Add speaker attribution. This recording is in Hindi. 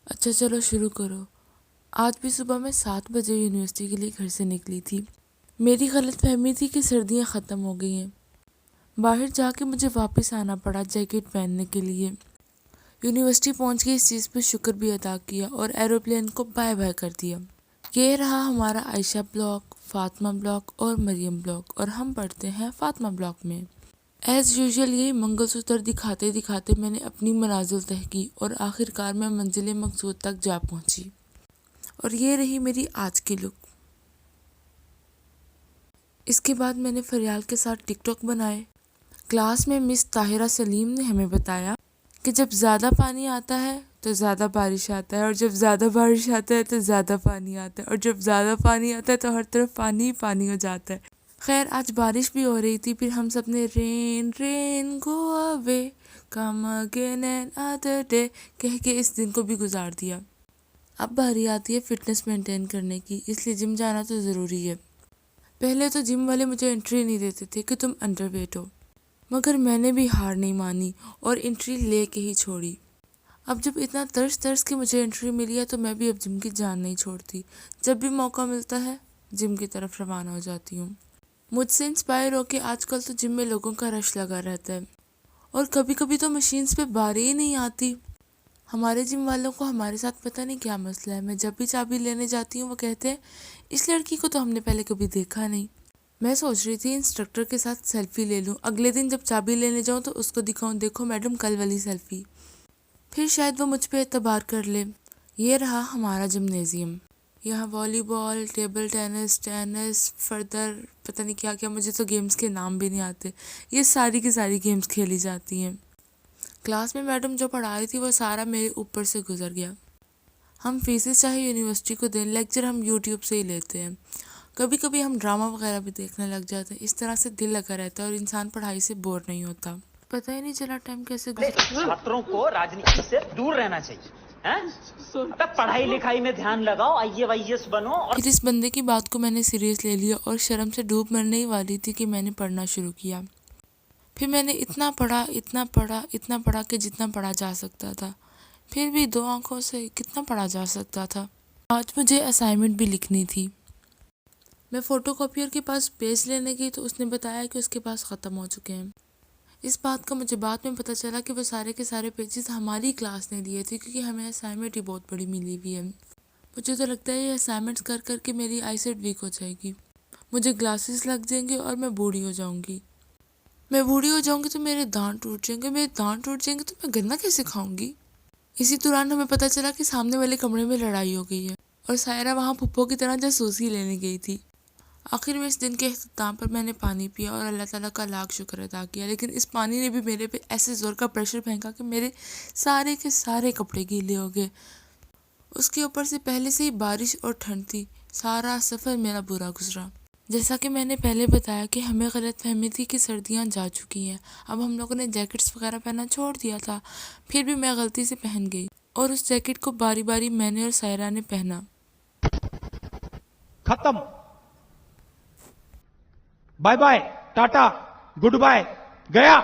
Speaker 1: अच्छा चलो शुरू करो। आज भी सुबह मैं 7 बजे यूनिवर्सिटी के लिए घर से निकली थी। मेरी गलतफहमी थी कि सर्दियाँ ख़त्म हो गई हैं। बाहर जाके मुझे वापस आना पड़ा जैकेट पहनने के लिए। यूनिवर्सिटी पहुंच के इस चीज़ पर शुक्र भी अदा किया और एरोप्लेन को बाय बाय कर दिया। ये रहा हमारा आयशा ब्लॉक, फातिमा ब्लॉक और मरियम ब्लॉक, और हम पढ़ते हैं फातिमा ब्लॉक में। एज़ यूजुअल यही मंगलसूत्र दिखाते दिखाते मैंने अपनी मनाजिल तय की और आखिरकार मैं मंजिल मकसूद तक जा पहुंची। और ये रही मेरी आज की लुक। इसके बाद मैंने फरियाल के साथ टिकटॉक बनाए। क्लास में मिस ताहिरा सलीम ने हमें बताया कि जब ज़्यादा पानी आता है तो ज़्यादा बारिश आता है, और जब ज़्यादा बारिश आता है तो ज़्यादा पानी आता है, और जब ज़्यादा पानी आता है तो हर तरफ पानी ही पानी हो जाता है। खैर आज बारिश भी हो रही थी, फिर हम सब ने rain rain go away come again another day कह के इस दिन को भी गुजार दिया। अब बारी आती है फिटनेस मेंटेन करने की, इसलिए जिम जाना तो ज़रूरी है। पहले तो जिम वाले मुझे एंट्री नहीं देते थे कि तुम अंडरवेट हो, मगर मैंने भी हार नहीं मानी और एंट्री ले के ही छोड़ी। अब जब इतना तरस तरस के मुझे एंट्री मिली है तो मैं भी अब जिम की जान नहीं छोड़ती। जब भी मौका मिलता है जिम की तरफ रवाना हो जाती हूँ। मुझसे इंस्पायर होके आजकल तो जिम में लोगों का रश लगा रहता है, और कभी कभी तो मशीन्स पे बारी ही नहीं आती। हमारे जिम वालों को हमारे साथ पता नहीं क्या मसला है। मैं जब भी चाबी लेने जाती हूँ वो कहते हैं इस लड़की को तो हमने पहले कभी देखा नहीं। मैं सोच रही थी इंस्ट्रक्टर के साथ सेल्फी ले लूँ, अगले दिन जब चाबी लेने जाऊँ तो उसको दिखाऊँ, देखो मैडम कल वाली सेल्फी। फिर शायद वो मुझ पे एतबार कर ले। ये रहा हमारा जिम्नेजियम। यहाँ volleyball, table tennis, tennis, further पता नहीं क्या क्या, मुझे तो गेम्स के नाम भी नहीं आते। ये सारी की सारी गेम्स खेली जाती हैं। क्लास में मैडम जो पढ़ा रही थी वो सारा मेरे ऊपर से गुजर गया। हम फीसेस चाहे यूनिवर्सिटी को दें, लेक्चर हम यूट्यूब से ही लेते हैं। कभी कभी हम ड्रामा वगैरह भी देखने लग जाते हैं। इस तरह से दिल लगा रहता है और इंसान पढ़ाई से बोर नहीं होता। पता ही नहीं चला टाइम कैसे गुजरा।
Speaker 2: छात्रों को राजनीति से दूर रहना चाहिए हैं? अबे पढ़ाई लिखाई में ध्यान लगाओ, आईएएस बनो। और
Speaker 1: फिर इस बंदे की बात को मैंने सीरियस ले लिया और शर्म से डूब मरने ही वाली थी कि मैंने पढ़ना शुरू किया। फिर मैंने इतना पढ़ा इतना पढ़ा इतना पढ़ा कि जितना पढ़ा जा सकता था। फिर भी 2 आंखों से कितना पढ़ा जा सकता था। आज मुझे असाइनमेंट भी लिखनी थी। मैं फ़ोटोकॉपियर के पास पेज लेने गई तो उसने बताया कि उसके पास ख़त्म हो चुके हैं। इस बात का मुझे बाद में पता चला कि वो सारे के सारे पेजेस हमारी क्लास ने दिए थे, क्योंकि हमें असाइनमेंट ही बहुत बड़ी मिली हुई है। मुझे तो लगता है ये असाइनमेंट्स कर कर के मेरी आईसाइट वीक हो जाएगी। मुझे ग्लासेस लग जाएंगे और मैं बूढ़ी हो जाऊंगी। मैं बूढ़ी हो जाऊंगी तो मेरे दांत टूट जाएंगे, मेरे दांत टूट जाएंगे तो मैं गन्ना कैसे खाऊंगी। इसी दौरान हमें पता चला कि सामने वाले कमरे में लड़ाई हो गई है और सायरा वहाँ पुप्पो की तरह जासूसी लेने गई थी। आखिर में इस दिन के अख्ताम पर मैंने पानी पिया और अल्लाह ताला का लाख शुक्र अदा किया, लेकिन इस पानी ने भी मेरे पे ऐसे ज़ोर का प्रेशर फेंका कि मेरे सारे के सारे कपड़े गीले हो गए। उसके ऊपर से पहले से ही बारिश और ठंड थी। सारा सफ़र मेरा बुरा गुजरा। जैसा कि मैंने पहले बताया कि हमें गलतफहमी थी कि सर्दियाँ जा चुकी हैं। अब हम लोगों ने जैकेट्स वगैरह पहनना छोड़ दिया था। फिर भी मैं गलती से पहन गई और उस जैकेट को बारी बारी मैंने और सायरा ने पहना।
Speaker 3: खत्म। Bye bye, tata, goodbye, गया।